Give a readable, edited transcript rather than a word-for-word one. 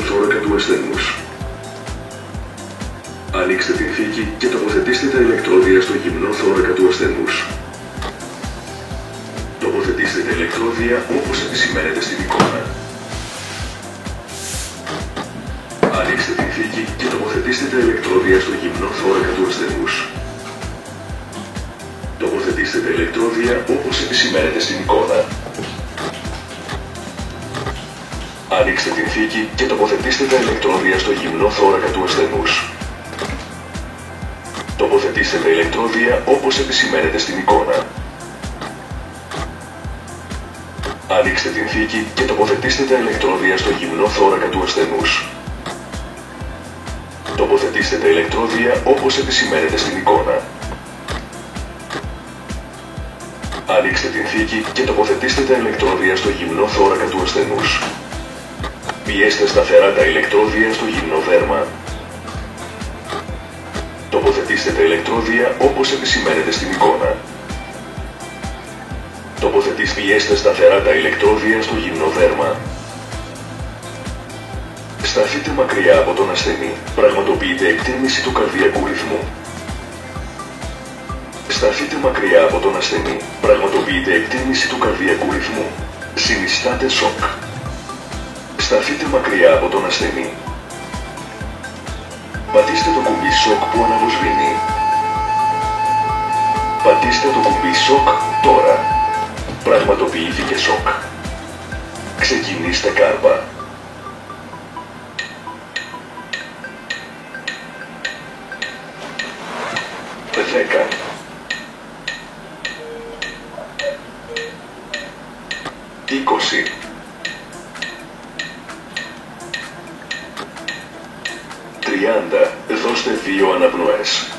γυμνοθώρακα του ασθενούς. Ανοίξτε την θήκη και τοποθετήστε τα ηλεκτρόδια στο γυμνοθώρακα του ασθενούς. Τοποθετήστε τα ηλεκτρόδια όπως επισημαίνεται στην εικόνα. Ανοίξτε την θήκη και τοποθετήστε τα ηλεκτρόδια στο γυμνοθώρακα του ασθενούς. Τοποθετήστε τα ηλεκτρόδια όπως επισημαίνεται στην εικόνα. Ανοίξτε την θήκη και τοποθετήστε τα ηλεκτρόδια στο γυμνοθώρακα του ασθενούς. Τοποθετήστε τα ηλεκτρόδια όπως επισημαίνεται στην εικόνα. Ανοίξτε την θήκη και τοποθετήστε τα ηλεκτρόδια στο γυμνοθώρακα του ασθενούς. Τοποθετήστε τα ηλεκτρόδια όπως επισημαίνεται στην εικόνα. Ανοίξτε την θήκη και τοποθετήστε τα ηλεκτρόδια στο γυμνοθώρακα του ασθενούς. Πιέστε σταθερά τα ηλεκτρόδια στο γυμνοδέρμα. Τοποθετήστε τα ηλεκτρόδια όπως επισημαίνεται στην εικόνα. Πιέστε σταθερά τα ηλεκτρόδια στο γυμνοδέρμα. Σταθείτε μακριά από τον ασθενή. Πραγματοποιείτε εκτίμηση του καρδιακού ρυθμού. Σταθείτε μακριά από τον ασθενή. Πραγματοποιείτε εκτίμηση του καρδιακού ρυθμού. Συνιστάτε σοκ. Σταθείτε μακριά από τον ασθενή. Πατήστε το κουμπί σοκ που αναβοσβήνει. Πατήστε το κουμπί σοκ τώρα. Πραγματοποιήθηκε σοκ. Ξεκινήστε κάρπα. Δέκα. 20. 30. Δώστε 2 αναπνοές.